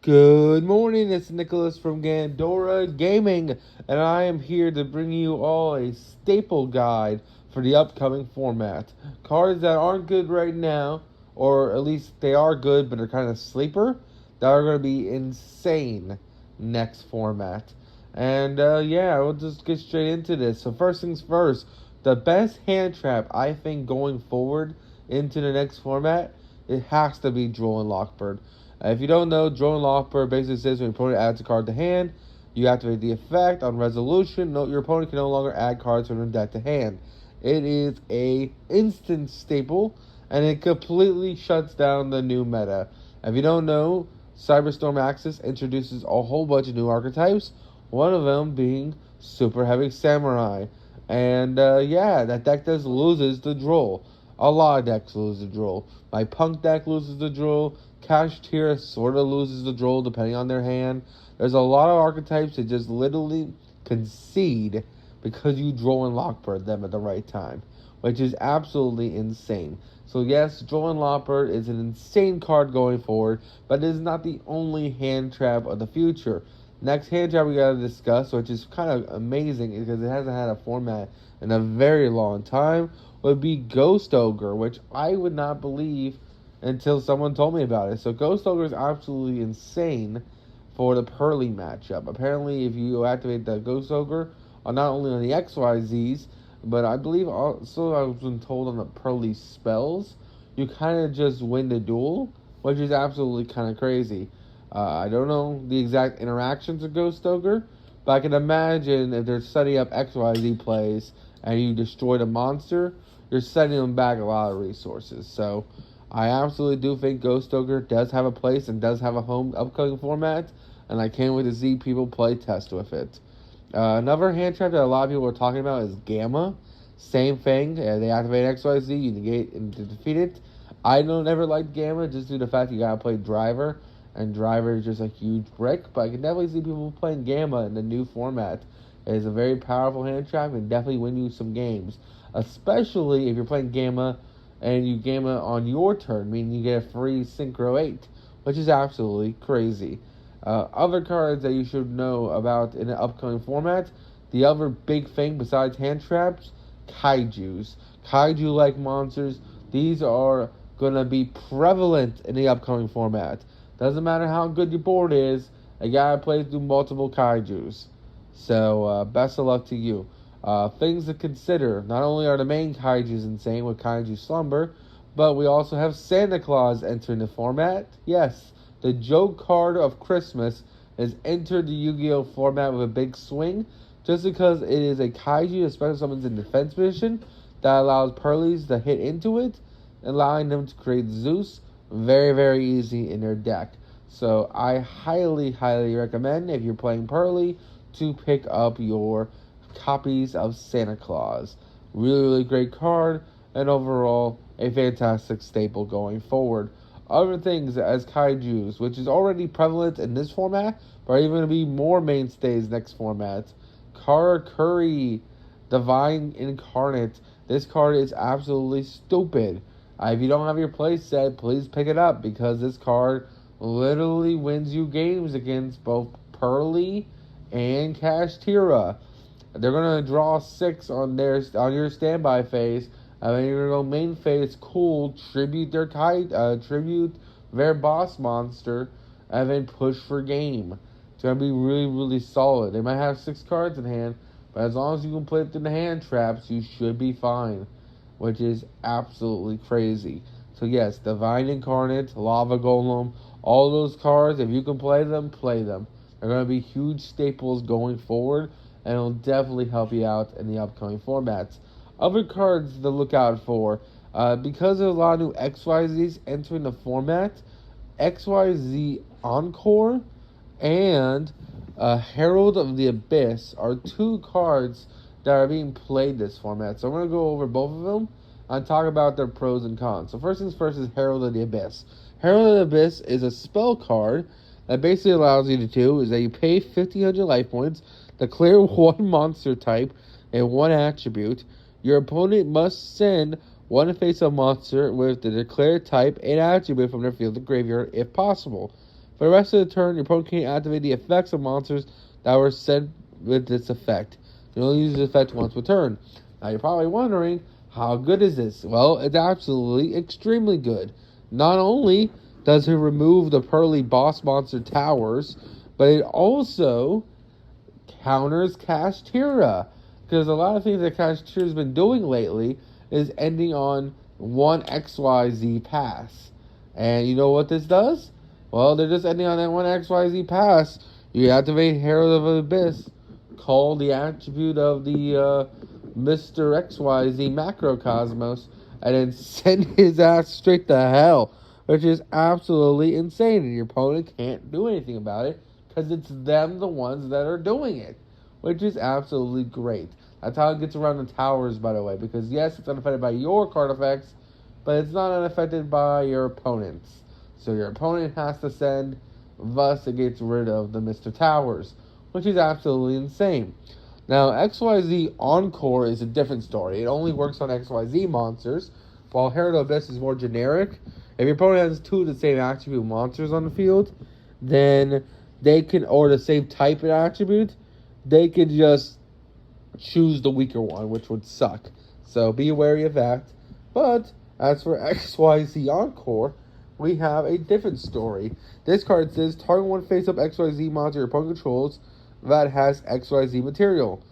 Good morning, it's Nicholas from Gandora Gaming, and I am here to bring you all a staple guide for the upcoming format. Cards that aren't good right now, or at least they are good but are kind of sleeper, that are going to be insane next format. And yeah, we'll just get straight into this. So, first things first, the best hand trap I think going forward into the next format, it has to be Droll and Lockbird. If you don't know, Drone Lockbird basically says when your opponent adds a card to hand, you activate the effect. On resolution, note your opponent can no longer add cards from their deck to hand. It is a instant staple, and it completely shuts down the new meta. If you don't know, Cyberstorm Axis introduces a whole bunch of new archetypes, one of them being Super Heavy Samurai. And yeah, that deck does loses the Droll. A lot of decks lose the Droll. My Punk deck loses the Droll. Kashtira sort of loses the Droll depending on their hand. There's a lot of archetypes that just literally concede because you Droll and Lockbird them at the right time, which is absolutely insane. So yes, Droll and Lockbird is an insane card going forward, but it is not the only hand trap of the future. Next hand trap we gotta discuss, which is kind of amazing because it hasn't had a format in a very long time, would be Ghost Ogre, which I would not believe until someone told me about it. So Ghost Ogre is absolutely insane for the Pearly matchup. Apparently, if you activate the Ghost Ogre, not only on the XYZs, but I believe also I've been told on the Pearly spells, you kind of just win the duel, which is absolutely kind of crazy. I don't know the exact interactions of Ghost Ogre, but I can imagine if they're setting up XYZ plays and you destroy the monster, you're setting them back a lot of resources. So I absolutely do think Ghost Ogre does have a place and does have a home upcoming format, and I can't wait to see people play test with it. Another hand trap that a lot of people are talking about is Gamma. Same thing. They activate XYZ, you negate and defeat it. I don't ever like Gamma just due to the fact you gotta play Driver, and Driver is just a huge brick, but I can definitely see people playing Gamma in the new format. It is a very powerful hand trap and definitely win you some games, especially if you're playing Gamma and you Gamma on your turn, meaning you get a free Synchro 8, which is absolutely crazy. Other cards that you should know about in the upcoming format, the other big thing besides hand traps, Kaijus. Kaiju-like monsters, these are going to be prevalent in the upcoming format. Doesn't matter how good your board is, a guy plays through multiple Kaijus. So, best of luck to you. Things to consider. Not only are the main Kaijus insane with Kaiju Slumber, but we also have Santa Claus entering the format. Yes, the joke card of Christmas has entered the Yu-Gi-Oh! Format with a big swing, just because it is a Kaiju, especially if someone's in defense position, that allows Pearlies to hit into it, allowing them to create Zeus very, very easy in their deck. So I highly, highly recommend, if you're playing Pearly, to pick up your copies of Santa Claus. Really, really great card, and overall, a fantastic staple going forward. Other things as Kaijus, which is already prevalent in this format, but are even going to be more mainstays next format. Karakuri, Divine Incarnate. This card is absolutely stupid. If you don't have your play set, please pick it up, because this card literally wins you games against both Pearly and Kashtira. They're gonna draw 6 on your standby phase. And then you're gonna go main phase, cool, tribute their boss monster, and then push for game. It's gonna be really, really solid. They might have 6 cards in hand, but as long as you can play it through the hand traps, you should be fine, which is absolutely crazy. So yes, Divine Incarnate, Lava Golem, all those cards, if you can play them, play them. They're going to be huge staples going forward, and it'll definitely help you out in the upcoming formats. Other cards to look out for, because there's a lot of new XYZs entering the format, XYZ Encore and Herald of the Abyss are 2 cards that are being played this format. So I'm going to go over both of them and talk about their pros and cons. So first things first is Herald of the Abyss. Herald of the Abyss is a spell card that basically allows you to do is that you pay 1,500 life points, declare 1 monster type and 1 attribute. Your opponent must send 1 face-up monster with the declared type and attribute from their field to graveyard if possible. For the rest of the turn, your opponent can't activate the effects of monsters that were sent with this effect. You can only use the effect once per turn. Now you're probably wondering, how good is this? Well, it's absolutely extremely good. Not only does it remove the Pearly boss monster towers, but it also counters Kashtira. Because a lot of things that Kashtira's been doing lately is ending on one XYZ pass. And you know what this does? Well, they're just ending on that one XYZ pass. You activate Herald of the Abyss, call the attribute of the Mr. XYZ Macrocosmos, and then send his ass straight to hell, which is absolutely insane. And your opponent can't do anything about it because it's them, the ones that are doing it, which is absolutely great. That's how it gets around the towers, by the way, because yes, it's unaffected by your card effects, but it's not unaffected by your opponent's. So your opponent has to send, thus it gets rid of the Mr. Towers, which is absolutely insane. Now, XYZ Encore is a different story. It only works on XYZ monsters, while Herald of Abyss is more generic. If your opponent has two of the same attribute monsters on the field, then they can, or the same type of attribute, they could just choose the weaker one, which would suck. So be wary of that. But as for XYZ Encore, we have a different story. This card says target one face-up XYZ monster your opponent controls that has XYZ material.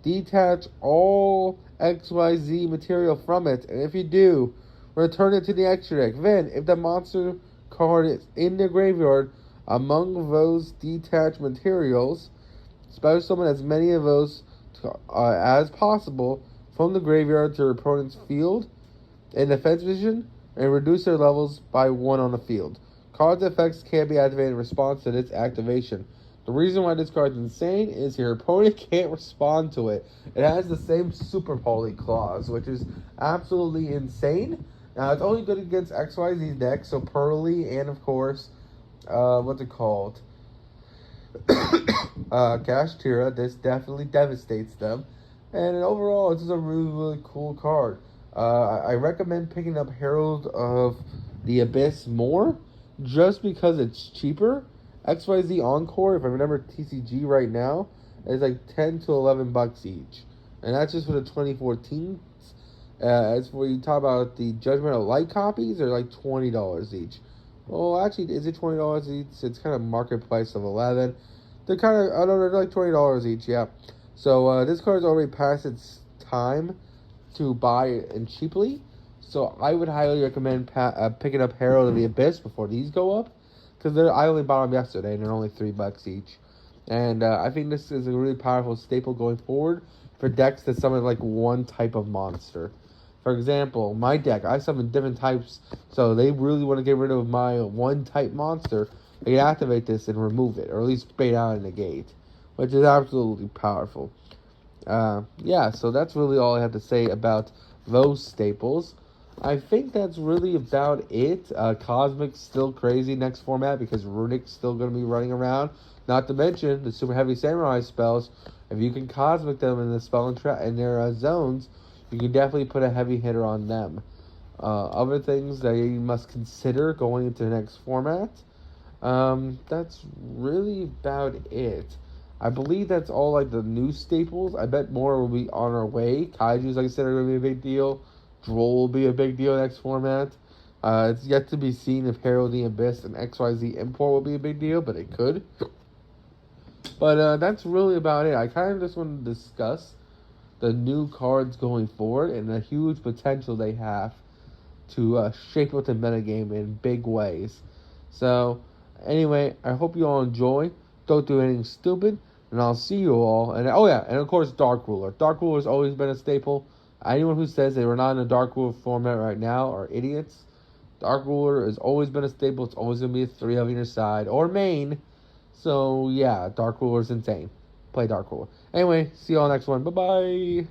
Detach all XYZ material from it, and if you do, return it to the extra deck. Then, if the monster card is in the graveyard among those detached materials, special summon as many of those as possible from the graveyard to your opponent's field in defense position, and reduce their levels by 1 on the field. Cards effects can be activated in response to this activation. The reason why this card is insane is your opponent can't respond to it. It has the same Super Poly clause, which is absolutely insane. Now, it's only good against XYZ decks, so Pearly and, of course, what's it called? Kashtira. This definitely devastates them. And overall, it's just a really, really cool card. I recommend picking up Herald of the Abyss more, just because it's cheaper. XYZ Encore, if I remember TCG right now, is like $10 to $11 each, and that's just for the 2014s. As for you talk about the Judgment of Light copies, they're like $20 each. Well, actually, is it $20 each? It's kind of market price of 11. They're kind of, I don't know, they're like $20 each. Yeah. So this card's already past its time to buy and cheaply. So I would highly recommend picking up Herald of the Abyss before these go up, because I only bought them yesterday and they're only $3 each. And I think this is a really powerful staple going forward for decks that summon like one type of monster. For example, my deck, I summon different types, so they really want to get rid of my one type monster. They can activate this and remove it, or at least bait out and negate, which is absolutely powerful. Yeah, so that's really all I have to say about those staples. I think that's really about it. Cosmic's still crazy next format because Runic's still going to be running around. Not to mention the Super Heavy Samurai spells. If you can Cosmic them in the spell and in their zones, you can definitely put a heavy hitter on them. Other things that you must consider going into the next format. That's really about it. I believe that's all like the new staples. I bet more will be on our way. Kaijus, like I said, are going to be a big deal. Droll will be a big deal next format. It's yet to be seen if Herald the Abyss and XYZ Import will be a big deal, but it could. But that's really about it. I kind of just want to discuss the new cards going forward and the huge potential they have to shape up the metagame in big ways. So, anyway, I hope you all enjoy. Don't do anything stupid, and I'll see you all. And oh yeah, and of course, Dark Ruler. Dark Ruler has always been a staple. Anyone who says they were not in a Dark Ruler format right now are idiots. Dark Ruler has always been a staple. It's always going to be a 3 on your side or main. So, yeah, Dark Ruler is insane. Play Dark Ruler. Anyway, see you all next one. Bye-bye.